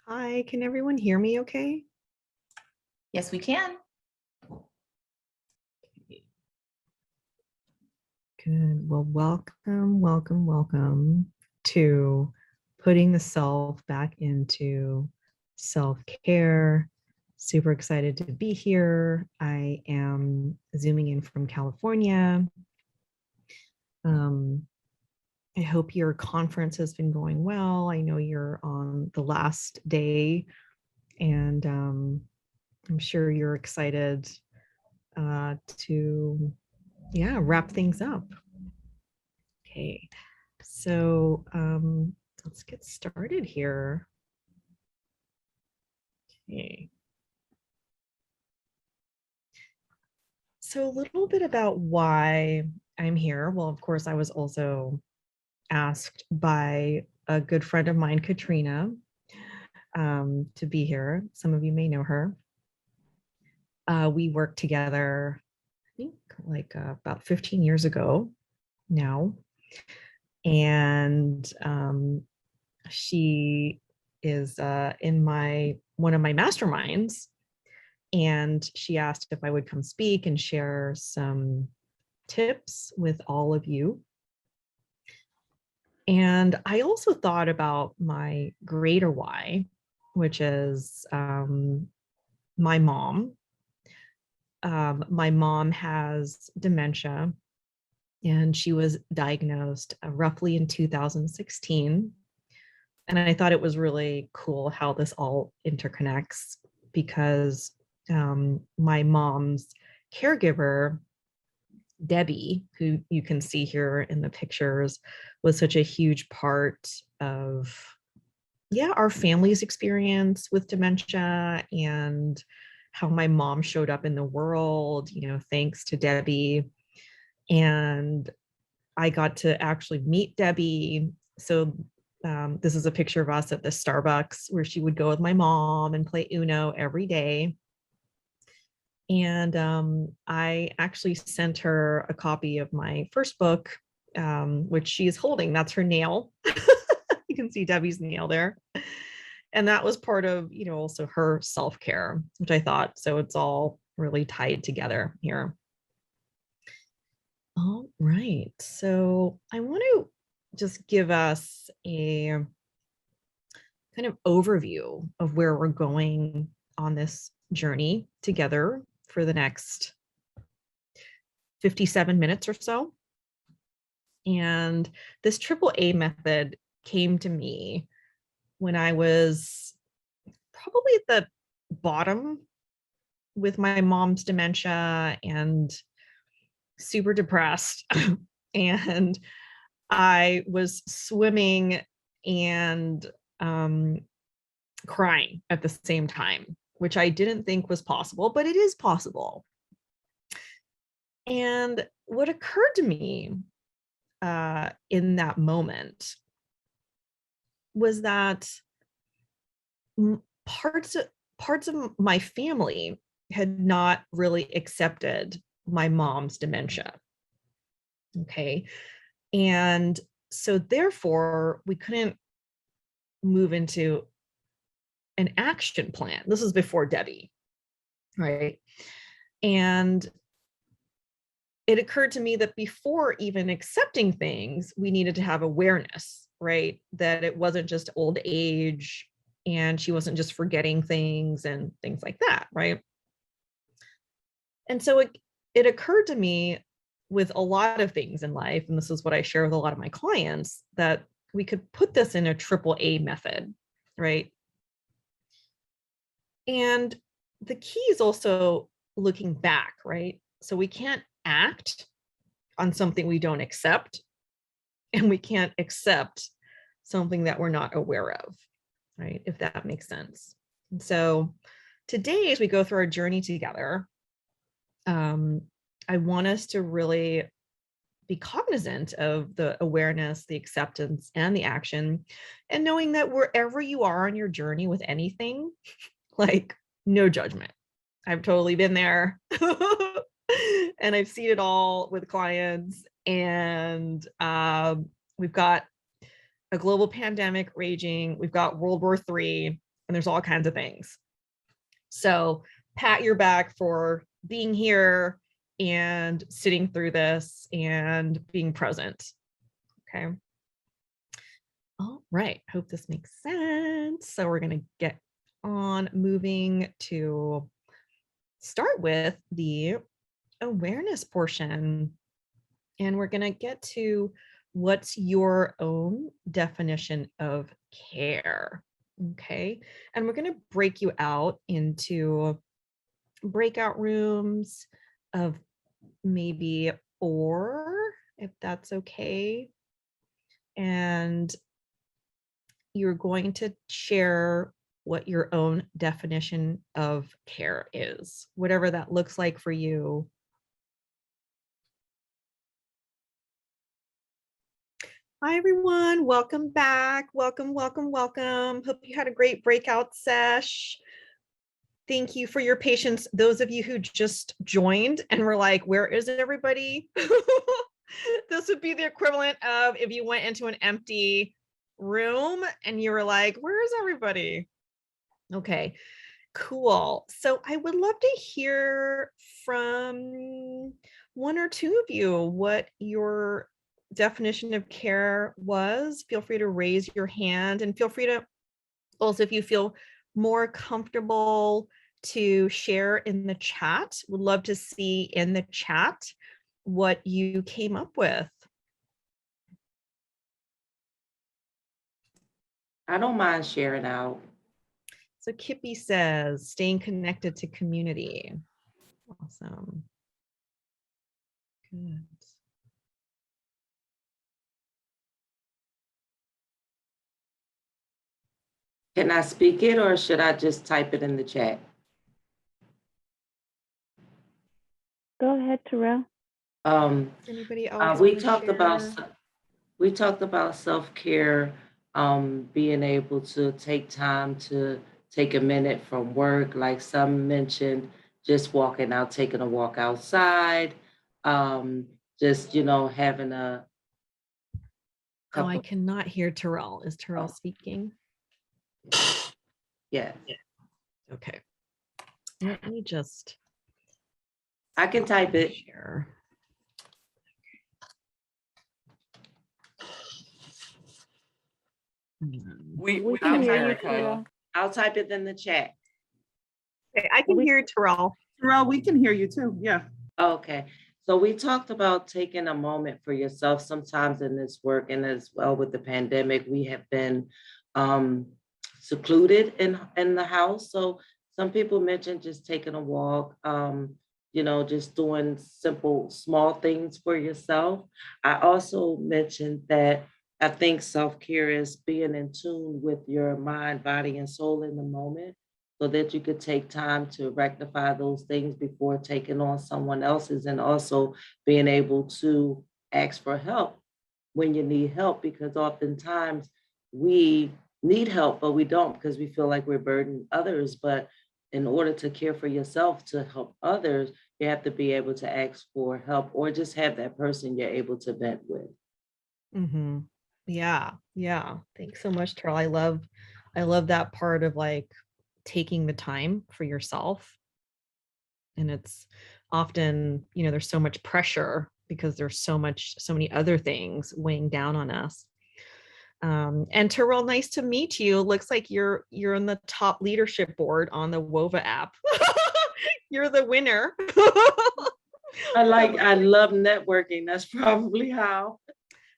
Hi, can everyone hear me okay? Yes, we can. Good. Well, welcome to putting the self back into self-care. Super excited to be here. I am zooming in from California. Um, I hope your conference has been going well. I know you're on the last day, and I'm sure you're excited to wrap things up. Okay, so let's get started here. Okay. So a little bit about why I'm here. Well, of course, I was also asked by a good friend of mine, Katrina, to be here. Some of you may know her. We worked together, I think, like about 15 years ago now. And she is in one of my masterminds, and she asked if I would come speak and share some tips with all of you. And I also thought about my greater why, which is my mom. My mom has dementia, and she was diagnosed roughly in 2016. And I thought it was really cool how this all interconnects, because my mom's caregiver, Debbie, who you can see here in the pictures, was such a huge part of our family's experience with dementia, and how my mom showed up in the world, thanks to Debbie. And I got to actually meet Debbie. So this is a picture of us at the Starbucks where she would go with my mom and play Uno every day. And I actually sent her a copy of my first book, which she's holding. That's her nail. You can see Debbie's nail there. And that was part of, also her self-care, which I thought, so it's all really tied together here. All right. So I want to just give us a kind of overview of where we're going on this journey together for the next 57 minutes or so. And this AAA method came to me when I was probably at the bottom with my mom's dementia and super depressed. And I was swimming and crying at the same time, which I didn't think was possible, but it is possible. And what occurred to me in that moment was that parts of my family had not really accepted my mom's dementia. Okay. And so therefore we couldn't move into an action plan. This is before Debbie, right? And it occurred to me that before even accepting things, we needed to have awareness, right? That it wasn't just old age, and she wasn't just forgetting things and things like that, right? And so it occurred to me with a lot of things in life, and this is what I share with a lot of my clients, that we could put this in a AAA method, right? And the key is also looking back, right? So we can't act on something we don't accept, and we can't accept something that we're not aware of, right? If that makes sense. And so today, as we go through our journey together, I want us to really be cognizant of the awareness, the acceptance, and the action, and knowing that wherever you are on your journey with anything, like, no judgment. I've totally been there. And I've seen it all with clients. And we've got a global pandemic raging. We've got World War III. and there's all kinds of things. So pat your back for being here and sitting through this and being present. Okay. All right. Hope this makes sense. So we're going to get on moving to start with the awareness portion. And we're going to get to what's your own definition of care. Okay. And we're going to break you out into breakout rooms of maybe 4, if that's okay. And you're going to share what your own definition of care is, whatever that looks like for you. Hi, everyone. Welcome back. Welcome, welcome, welcome. Hope you had a great breakout sesh. Thank you for your patience. Those of you who just joined and were like, where is everybody? This would be the equivalent of if you went into an empty room and you were like, where is everybody? Okay, cool. So I would love to hear from one or two of you what your definition of care was. Feel free to raise your hand, and feel free to also, if you feel more comfortable, to share in the chat. Would love to see in the chat what you came up with. I don't mind sharing out. So Kippy says, staying connected to community. Awesome. Good. Can I speak it or should I just type it in the chat? Go ahead, Terrell. Anybody else? We talked about self-care, being able to take time to take a minute from work, like some mentioned, just walking out, taking a walk outside, just, having a Oh, I cannot hear Terrell. Is Terrell speaking? Yeah. Okay. Let me just. I can type it. Share. We can hear you, Terrell. I'll type it in the chat. Okay, I can hear Terrell. Terrell, we can hear you too. Yeah. Okay. So we talked about taking a moment for yourself. Sometimes in this work, and as well with the pandemic, we have been secluded in the house. So some people mentioned just taking a walk, just doing simple, small things for yourself. I also mentioned that I think self-care is being in tune with your mind, body, and soul in the moment, so that you could take time to rectify those things before taking on someone else's, and also being able to ask for help when you need help, because oftentimes we need help, but we don't because we feel like we're burdening others. But in order to care for yourself, to help others, you have to be able to ask for help or just have that person you're able to vent with. Mm-hmm. Yeah. Thanks so much, Terrell. I love that part of like taking the time for yourself. And it's often, there's so much pressure because there's so many other things weighing down on us. And Terrell, nice to meet you. Looks like you're on the top leadership board on the WOVA app. You're the winner. I love networking. That's probably how.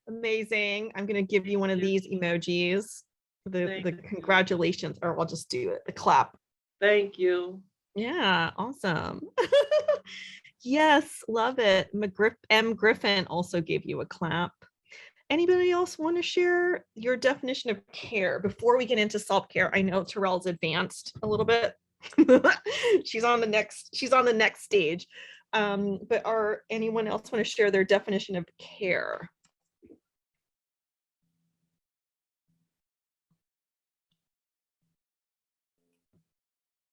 Amazing. I'm going to give you one of these emojis. The congratulations, or I'll just do it. The clap. Thank you. Yeah, awesome. Yes, love it. M. Griffin also gave you a clap. Anybody else want to share your definition of care before we get into self-care? I know Terrell's advanced a little bit. She's on the next stage. But anyone else want to share their definition of care?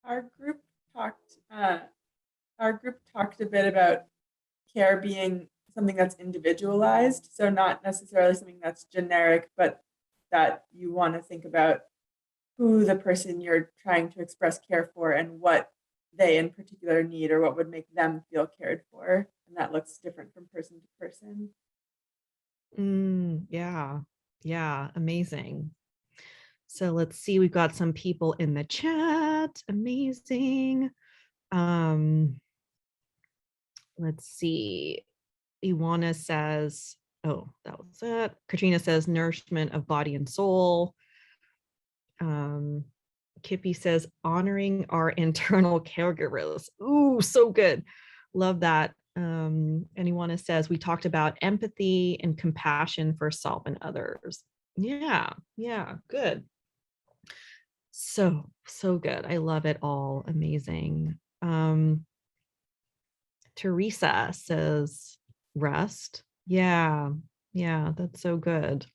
Our group talked a bit about care being something that's individualized, so not necessarily something that's generic, but that you want to think about who the person you're trying to express care for and what they in particular need or what would make them feel cared for. And that looks different from person to person. Yeah. Yeah. Amazing. So let's see. We've got some people in the chat. Amazing. Let's see. Iwana says, oh, that was it. Katrina says nourishment of body and soul. Kippy says honoring our internal caregivers. Ooh, so good. Love that. Anyone says we talked about empathy and compassion for self and others. Yeah, good. So good. I love it all. Amazing. Teresa says rest. Yeah, that's so good.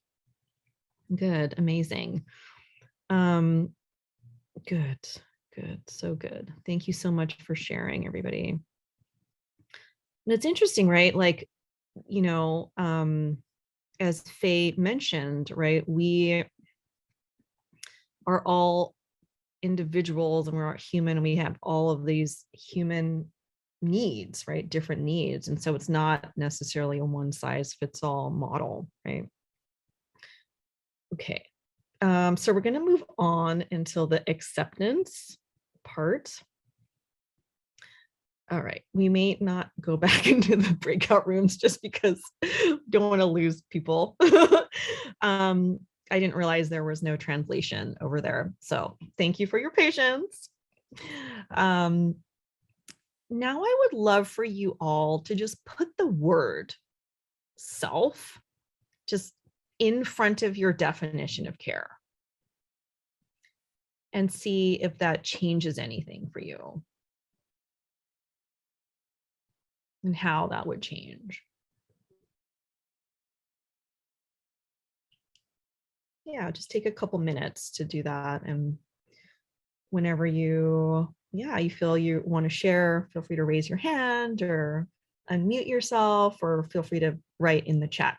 Good, amazing. Good, so good. Thank you so much for sharing, everybody. And it's interesting, right? Like, as Faye mentioned, right, we are all individuals and we're human and we have all of these human needs, right? Different needs. And so it's not necessarily a one size fits all model, right? Okay. So we're going to move on until the acceptance part. All right. We may not go back into the breakout rooms just because we don't want to lose people. I didn't realize there was no translation over there. So thank you for your patience. Now I would love for you all to just put the word self just in front of your definition of care and see if that changes anything for you and how that would change. Yeah, just take a couple minutes to do that. And whenever you feel you want to share, feel free to raise your hand or unmute yourself, or feel free to write in the chat.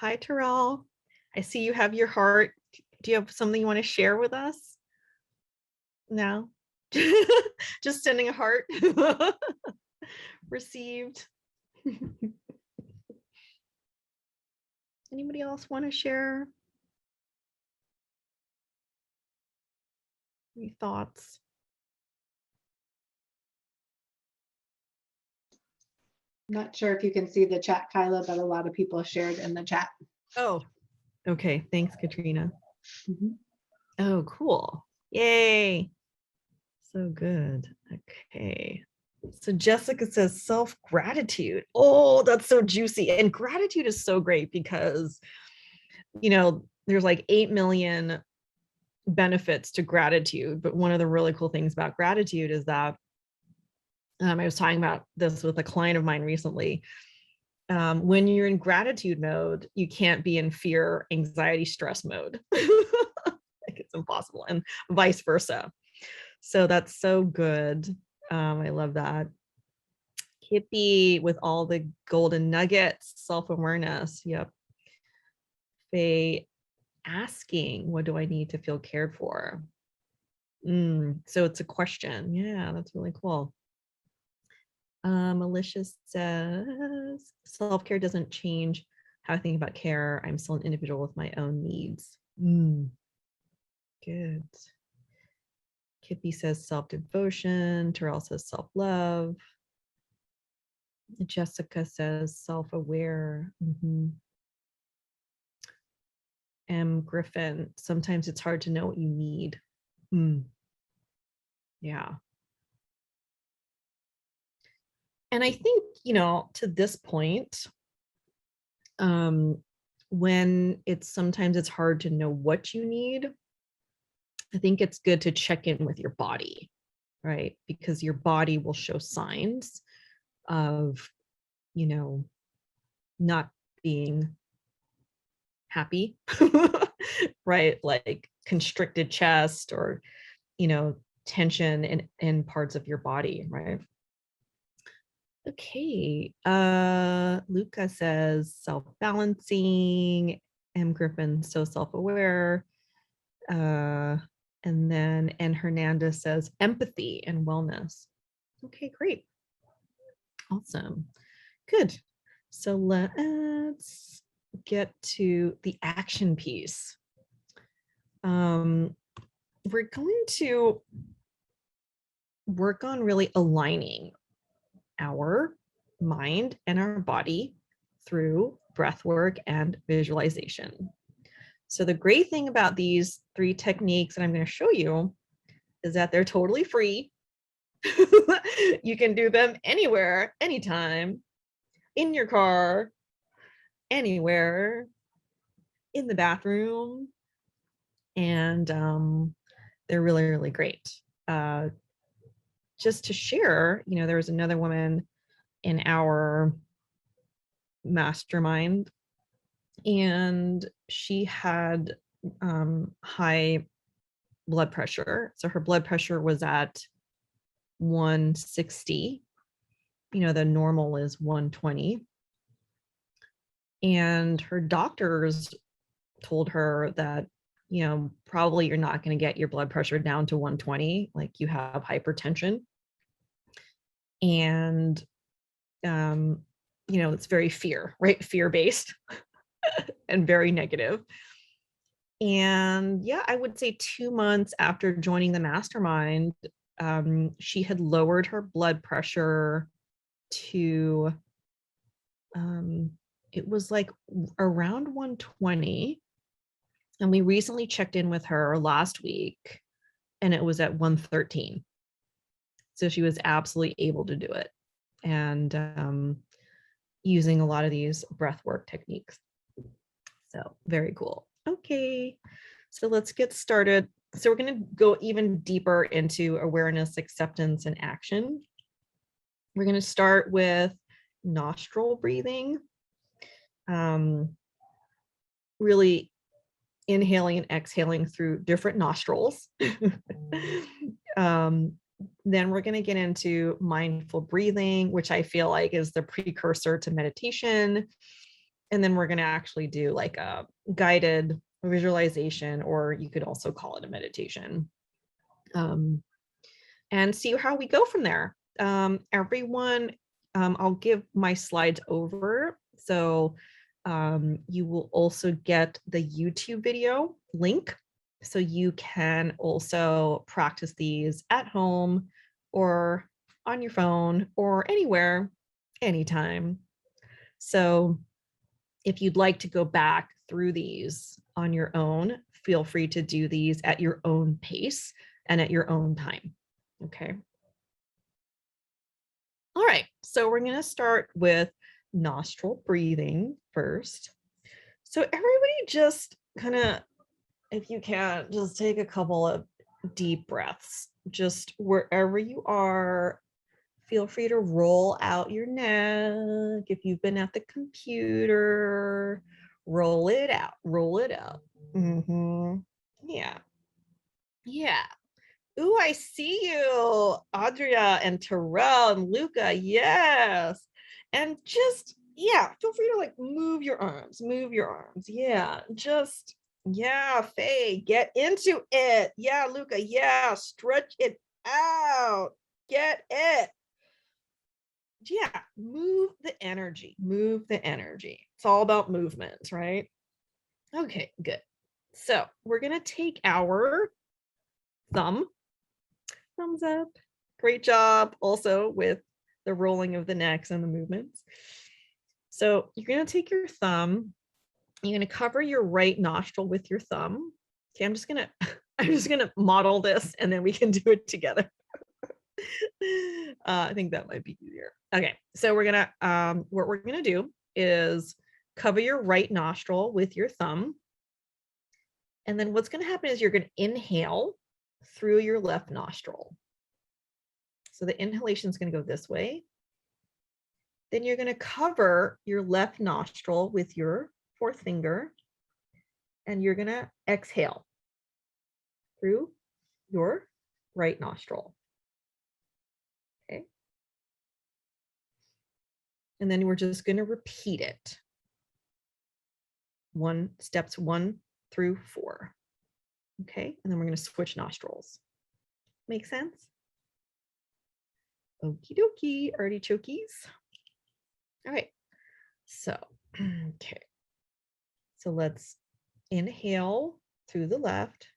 Hi, Terrell. I see you have your heart. Do you have something you want to share with us? No? Just sending a heart. Received. Anybody else want to share? Any thoughts? Not sure if you can see the chat, Kyla, but a lot of people shared in the chat. Oh, okay. Thanks, Katrina. Mhm. Oh, cool. Yay. So good. Okay. So Jessica says self-gratitude. Oh, that's so juicy. And gratitude is so great because, there's like 8 million benefits to gratitude. But one of the really cool things about gratitude is that I was talking about this with a client of mine recently. When you're in gratitude mode, you can't be in fear, anxiety, stress mode. Like it's impossible, and vice versa. So that's so good. I love that. Hippie with all the golden nuggets, self-awareness. Yep. Faye asking, what do I need to feel cared for? So it's a question. Yeah, that's really cool. Alicia says, self-care doesn't change how I think about care. I'm still an individual with my own needs. Good. Kippy says self-devotion. Terrell says self-love. Jessica says self-aware. M. Griffin, sometimes it's hard to know what you need. Yeah. And I think, to this point, when sometimes it's hard to know what you need, I think it's good to check in with your body, right? Because your body will show signs of, not being happy, right? Like constricted chest or, tension in parts of your body, right? Okay. Luca says self-balancing. M. Griffin, so self-aware. And then N. Hernandez says empathy and wellness. Okay, great. Awesome. Good. So let's get to the action piece. We're going to work on really aligning our mind and our body through breath work and visualization. So the great thing about these 3 techniques that I'm going to show you is that they're totally free. You can do them anywhere, anytime, in your car, anywhere, in the bathroom. And they're really, really great. Just to share, there was another woman in our mastermind, and she had high blood pressure. So her blood pressure was at 160. The normal is 120. And her doctors told her that, probably you're not going to get your blood pressure down to 120, like you have hypertension. And, it's very fear-based and very negative. And yeah, I would say 2 months after joining the mastermind, she had lowered her blood pressure to, it was like around 120. And we recently checked in with her last week and it was at 113. So she was absolutely able to do it, and using a lot of these breath work techniques. So very cool. Okay, so let's get started. So we're going to go even deeper into awareness, acceptance, and action. We're going to start with nostril breathing. Really inhaling and exhaling through different nostrils. Then we're going to get into mindful breathing, which I feel like is the precursor to meditation. And then we're going to actually do like a guided visualization, or you could also call it a meditation, and see how we go from there. Everyone, I'll give my slides over. So you will also get the YouTube video link So you can also practice these at home or on your phone or anywhere, anytime. So if you'd like to go back through these on your own, feel free to do these at your own pace and at your own time. Okay. All right, so we're going to start with nostril breathing first. So everybody just kind of, if you can, just take a couple of deep breaths, just wherever you are. Feel free to roll out your neck. If you've been at the computer, roll it out, roll it out. Yeah. Yeah. Ooh, I see you, Audria and Terrell and Luca. Yes. And just, yeah, feel free to like move your arms, move your arms. Yeah, just, yeah, Faye, get into it. Yeah, Luca, yeah, stretch it out. Get it. Yeah, move the energy, move the energy. It's all about movement, right? Okay, good. So we're going to take our thumbs up. Great job also with the rolling of the necks and the movements. So you're going to take your thumb, you're going to cover your right nostril with your thumb. Okay, I'm just going to model this and then we can do it together. I think that might be easier. Okay, so we're gonna what we're gonna do is cover your right nostril with your thumb, and then what's gonna happen is you're gonna inhale through your left nostril. So the inhalation is gonna go this way. Then you're gonna cover your left nostril with your fourth finger, and you're gonna exhale through your right nostril. Okay. And then we're just going to repeat it. Steps 1 through 4. Okay. And then we're going to switch nostrils. Make sense? Okie dokie, artichokes. All right. So, okay. So let's inhale through the left.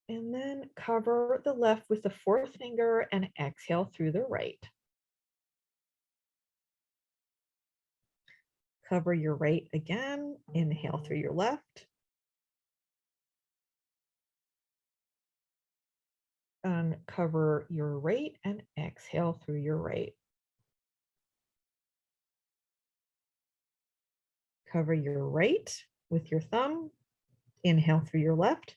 And then cover the left with the fourth finger and exhale through the right. Cover your right again. Inhale through your left. Uncover your right and exhale through your right. Cover your right with your thumb. Inhale through your left.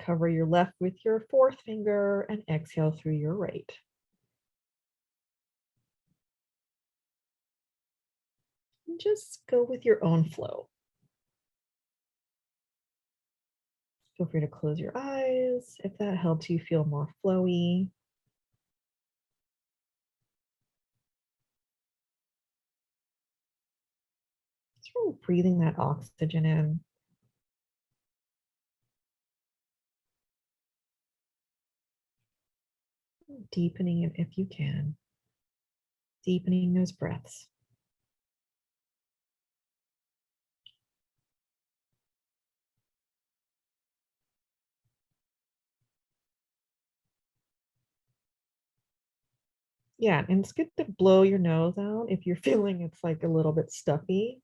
Cover your left with your fourth finger and exhale through your right. And just go with your own flow. Feel free to close your eyes if that helps you feel more flowy. Just really breathing that oxygen in. Deepening it if you can. Deepening those breaths. Yeah, and it's good to blow your nose out if you're feeling it's like a little bit stuffy.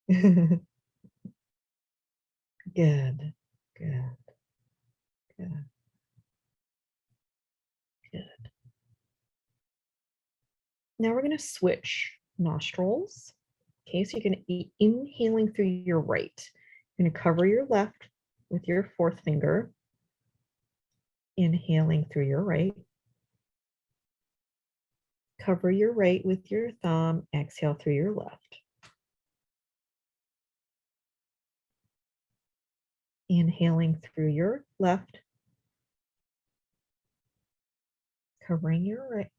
Good, good, good, good. Now we're going to switch nostrils. Okay, so you're going to be inhaling through your right. You're going to cover your left with your fourth finger. Inhaling through your right. Cover your right with your thumb. Exhale through your left. Inhaling through your left. Covering your right.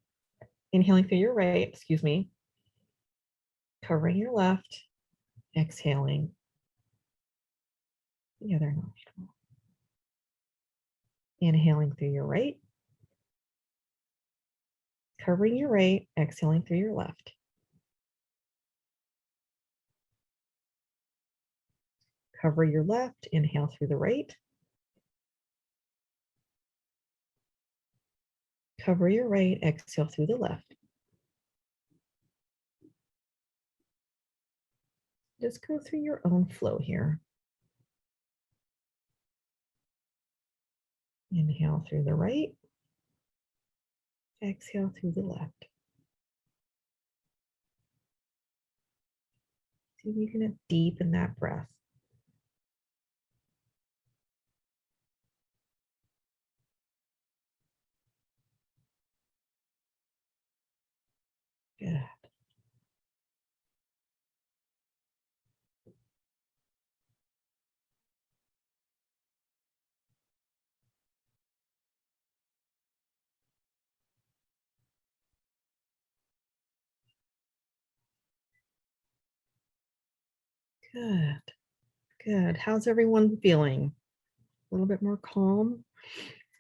Inhaling through your right, excuse me. Covering your left. Exhaling the other nostril. Inhaling through your right. Covering your right, exhaling through your left. Cover your left, inhale through the right. Cover your right, exhale through the left. Just go through your own flow here. Inhale through the right. Exhale through the left. See if you can deepen that breath. Good. Good. Good. How's everyone feeling? A little bit more calm?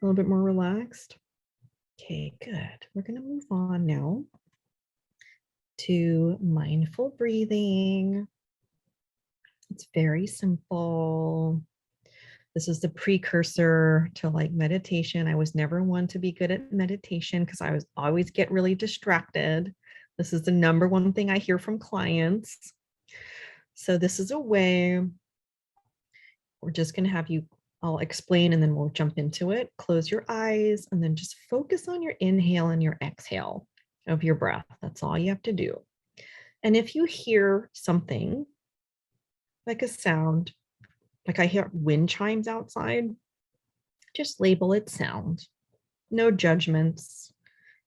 A little bit more relaxed? Okay, good. We're going to move on now to mindful breathing. It's very simple. This is the precursor to like meditation. I was never one to be good at meditation because I was always get really distracted. This is the number one thing I hear from clients. So this is a way, we're just going to have you, I'll explain and then we'll jump into it. Close your eyes and then just focus on your inhale and your exhale of your breath. That's all you have to do. And if you hear something like a sound, like I hear wind chimes outside, just label it sound. No judgments.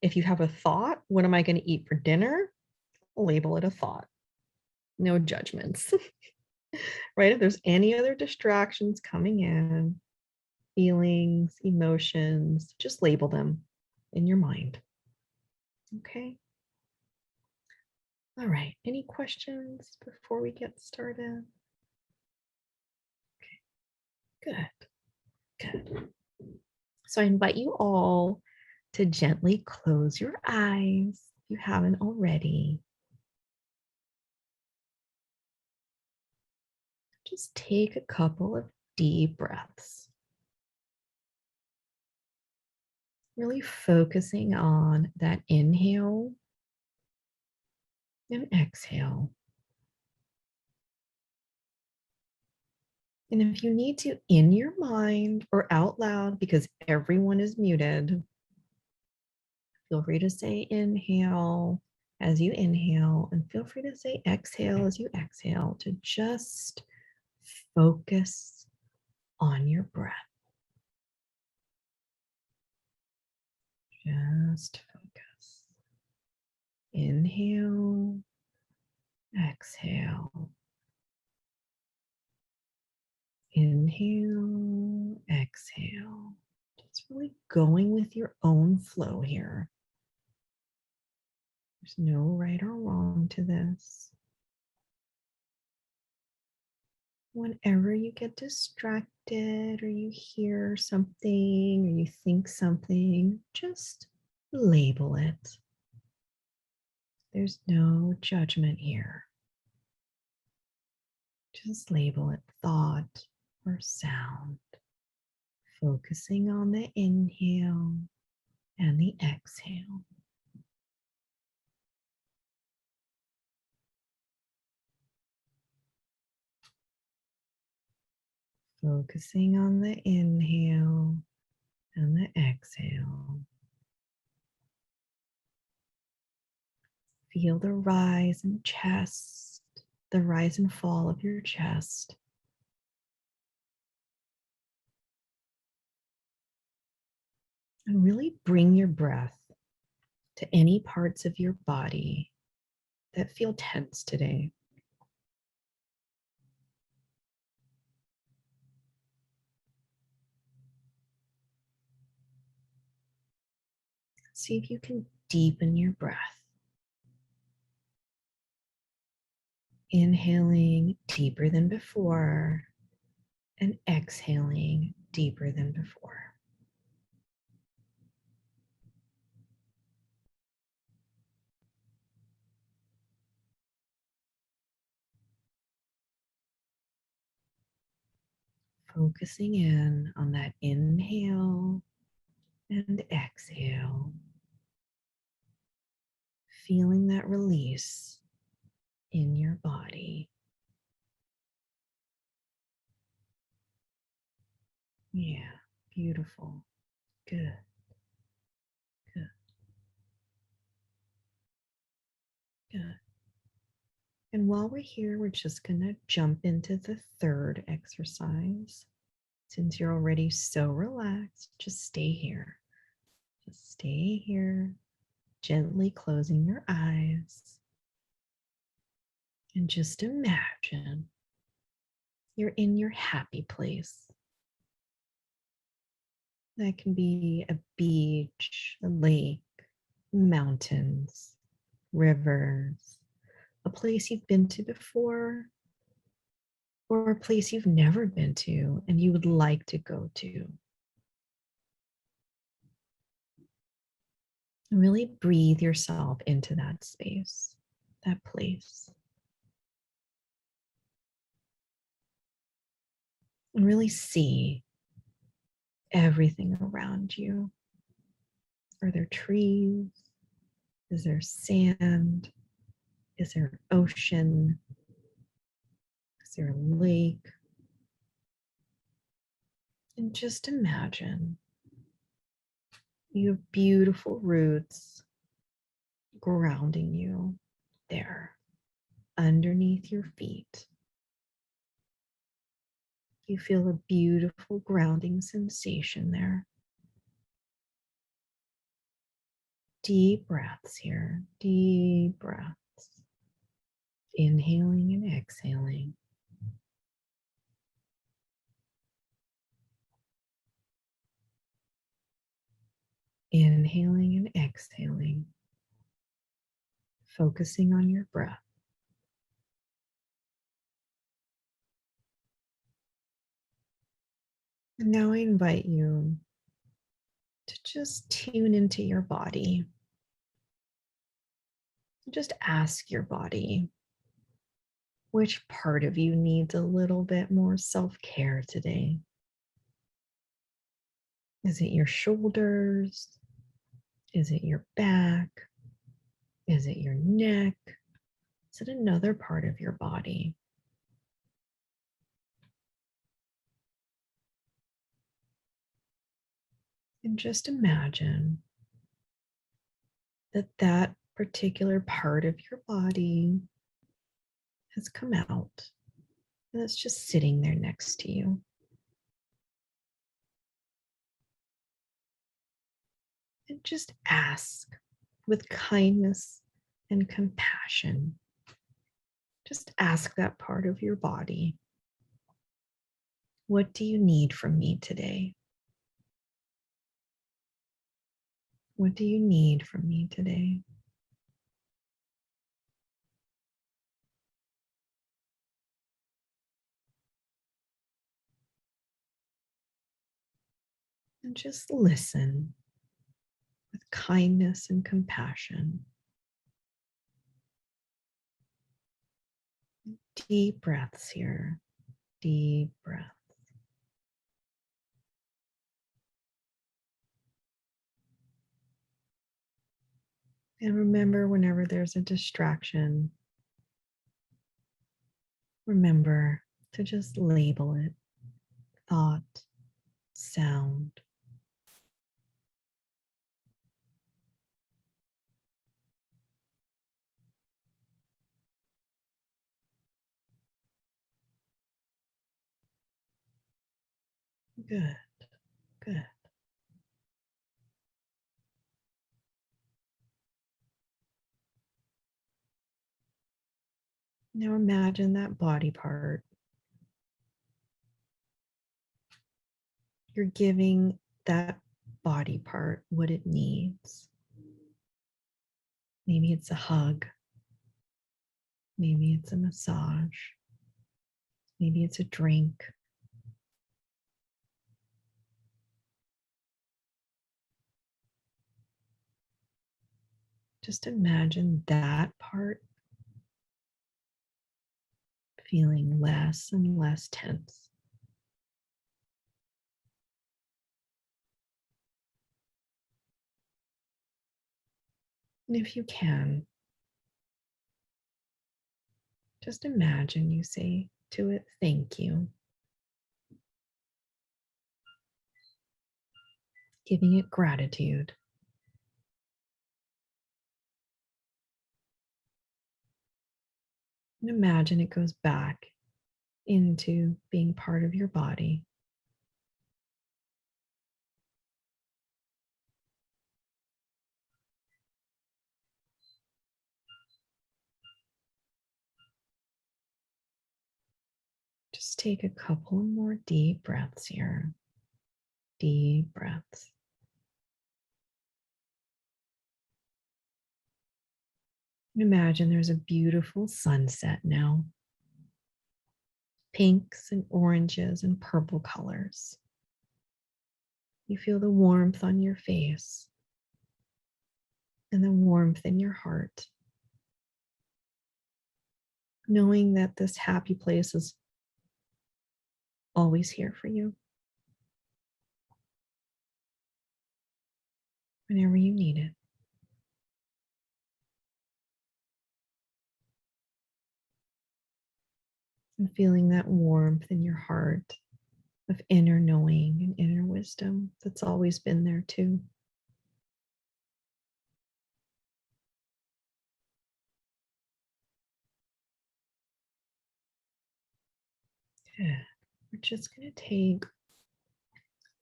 If you have a thought, what am I going to eat for dinner? Label it a thought. No judgments. Right? If there's any other distractions coming in, feelings, emotions, just label them in your mind. Okay. All right. Any questions before we get started? Okay. Good. Good. So I invite you all to gently close your eyes if you haven't already. Just take a couple of deep breaths. Really focusing on that inhale and exhale. And if you need to, in your mind or out loud, because everyone is muted, feel free to say inhale as you inhale, and feel free to say exhale as you exhale, to just focus on your breath. Just focus. Inhale, exhale. Inhale, exhale. Just really going with your own flow here. There's no right or wrong to this. Whenever you get distracted or you hear something or you think something, just label it. There's no judgment here. Just label it thought or sound, focusing on the inhale and the exhale. Focusing on the inhale and the exhale. Feel the rise in chest, the rise and fall of your chest. And really bring your breath to any parts of your body that feel tense today. See if you can deepen your breath. Inhaling deeper than before and exhaling deeper than before. Focusing in on that inhale and exhale. Feeling that release in your body. Yeah, beautiful. Good, good, good. And while we're here, we're just going to jump into the third exercise. Since you're already so relaxed, just stay here. Just stay here, gently closing your eyes. And just imagine you're in your happy place. That can be a beach, a lake, mountains, rivers, a place you've been to before, or a place you've never been to and you would like to go to. And really breathe yourself into that space, that place. And really see everything around you. Are there trees? Is there sand? Is there ocean? Is there a lake? And just imagine you have beautiful roots grounding you there underneath your feet. You feel a beautiful grounding sensation there. Deep breaths here, deep breaths. Inhaling and exhaling. Inhaling and exhaling. Focusing on your breath. And now I invite you to just tune into your body. Just ask your body, which part of you needs a little bit more self-care today? Is it your shoulders? Is it your back? Is it your neck? Is it another part of your body? And just imagine that that particular part of your body has come out and it's just sitting there next to you. And just ask with kindness and compassion. Just ask that part of your body, what do you need from me today? What do you need from me today? And just listen with kindness and compassion. Deep breaths here, deep breath. And remember, whenever there's a distraction, remember to just label it thought, sound. Good, good. Now imagine that body part. You're giving that body part what it needs. Maybe it's a hug. Maybe it's a massage. Maybe it's a drink. Just imagine that part feeling less and less tense. And if you can, just imagine you say to it, thank you. Giving it gratitude. And imagine it goes back into being part of your body. Just take a couple more deep breaths here. Deep breaths. And imagine there's a beautiful sunset now. Pinks and oranges and purple colors. You feel the warmth on your face and the warmth in your heart. Knowing that this happy place is always here for you. Whenever you need it. And feeling that warmth in your heart of inner knowing and inner wisdom that's always been there too. Good. We're just going to take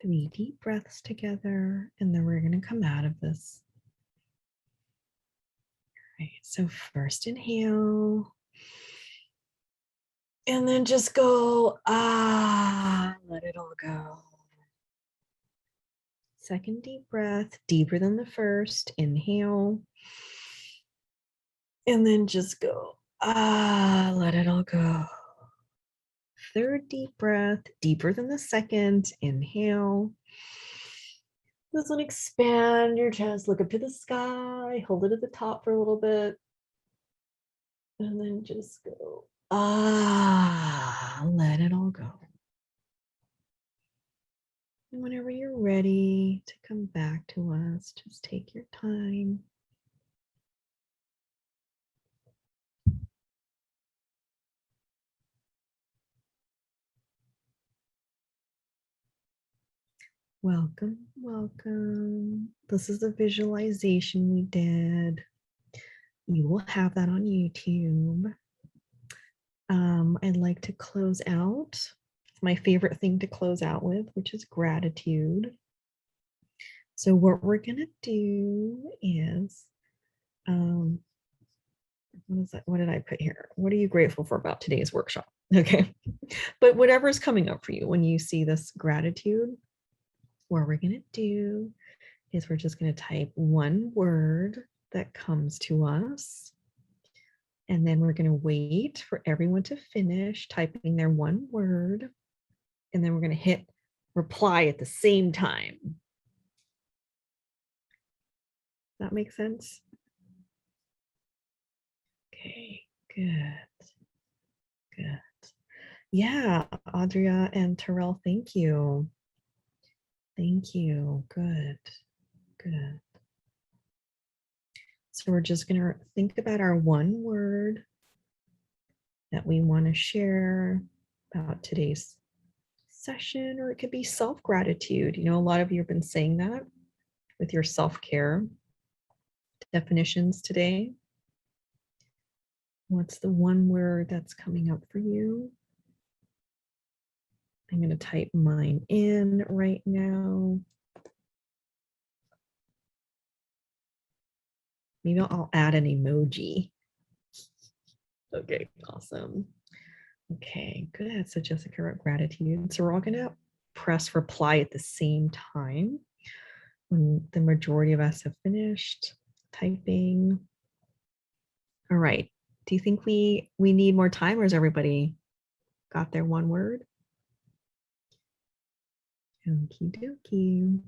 3 deep breaths together, and then we're going to come out of this. All right, so first inhale. And then just go, let it all go. Second deep breath, deeper than the first. Inhale. And then just go, let it all go. Third deep breath, deeper than the second. Inhale. This one, expand your chest, look up to the sky, hold it at the top for a little bit. And then just go, let it all go. And whenever you're ready to come back to us, just take your time. Welcome, welcome. This is the visualization we did. You will have that on YouTube. I'd like to close out. It's my favorite thing to close out with, which is gratitude. So what we're gonna do is, what is that? What did I put here? What are you grateful for about today's workshop? Okay, but whatever's coming up for you when you see this gratitude, what we're gonna do is we're just gonna type one word that comes to us. And then we're going to wait for everyone to finish typing their one word. And then we're going to hit reply at the same time. That makes sense? Okay, good. Good. Yeah, Audria and Terrell, thank you. Thank you. Good. Good. So we're just going to think about our one word that we want to share about today's session, or it could be self-gratitude. You know, a lot of you have been saying that with your self-care definitions today. What's the one word that's coming up for you? I'm going to type mine in right now. Maybe I'll add an emoji. Okay, awesome. Okay, good. So Jessica wrote gratitude. So we're all going to press reply at the same time when the majority of us have finished typing. All right. Do you think we need more time, or has everybody got their one word? Okie dokie.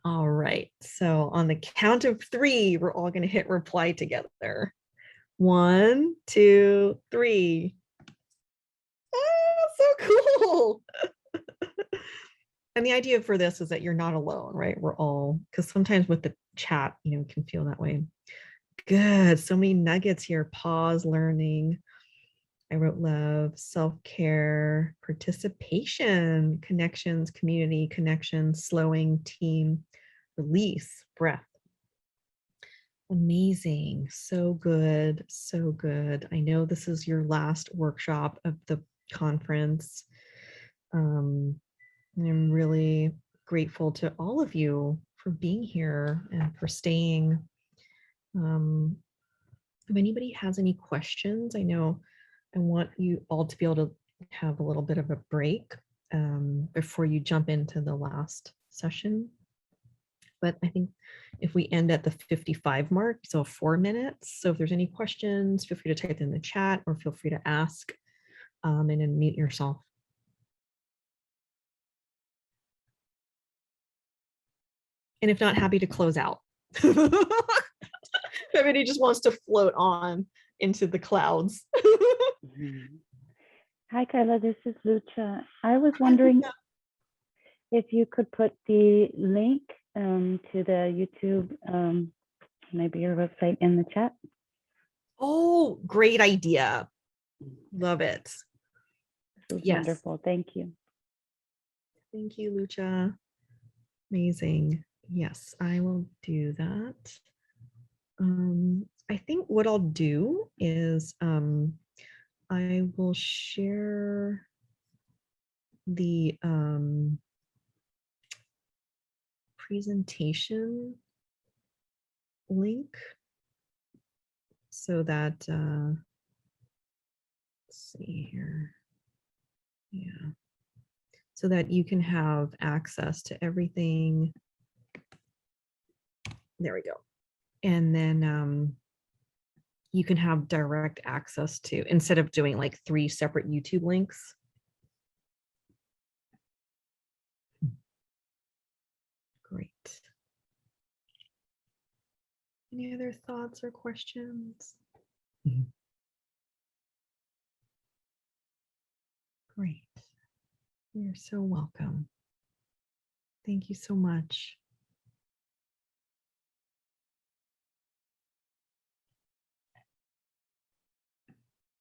All right. So on the count of 3, we're all going to hit reply together. 1, 2, 3. Oh, so cool. And the idea for this is that you're not alone, right? We're all, because sometimes with the chat, can feel that way. Good. So many nuggets here. Pause, learning. I wrote love, self-care, participation, connections, community, connections, slowing, team, release, breath. Amazing. So good. So good. I know this is your last workshop of the conference. And I'm really grateful to all of you for being here and for staying. If anybody has any questions, I know I want you all to be able to have a little bit of a break before you jump into the last session. But I think if we end at the 55 mark, so 4 minutes. So if there's any questions, feel free to type in the chat or feel free to ask and unmute yourself. And if not, happy to close out. Everybody just wants to float on into the clouds. Hi, Kyla. This is Lucha. I was wondering if you could put the link to the YouTube, maybe your website, in the chat. Oh, great idea. Love it. This is Yes. wonderful. Thank you. Thank you, Lucha. Amazing. Yes, I will do that. I think what I'll do is I will share the presentation link so that let's see here. Yeah. So that you can have access to everything. There we go. And then you can have direct access to, instead of doing like 3 separate YouTube links. Great. Any other thoughts or questions? Great. You're so welcome. Thank you so much.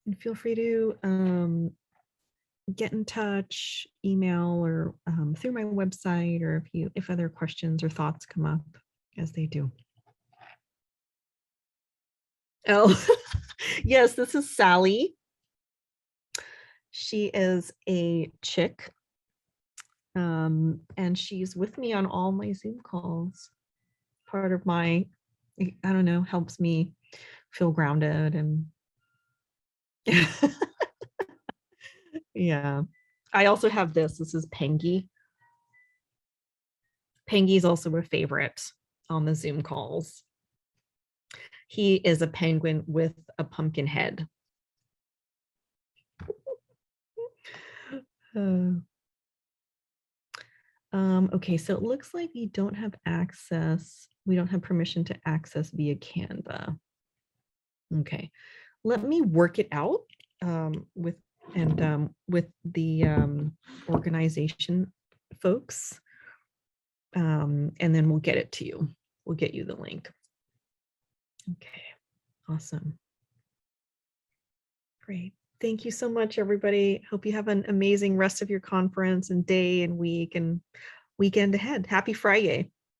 And feel free to get in touch, email, or through my website, or if other questions or thoughts come up, as they do. Oh, yes, this is Sally. She is a chick, and she's with me on all my Zoom calls. Part of my, I don't know, helps me feel grounded and yeah. I also have this. This is Pengy. Pengy is also a favorite on the Zoom calls. He is a penguin with a pumpkin head. Okay, so it looks like we don't have access. We don't have permission to access via Canva. Okay, let me work it out with the organization folks, and then we'll get it to you. We'll get you the link. Okay, awesome. Great. Thank you so much, everybody. Hope you have an amazing rest of your conference and day and week and weekend ahead. Happy Friday.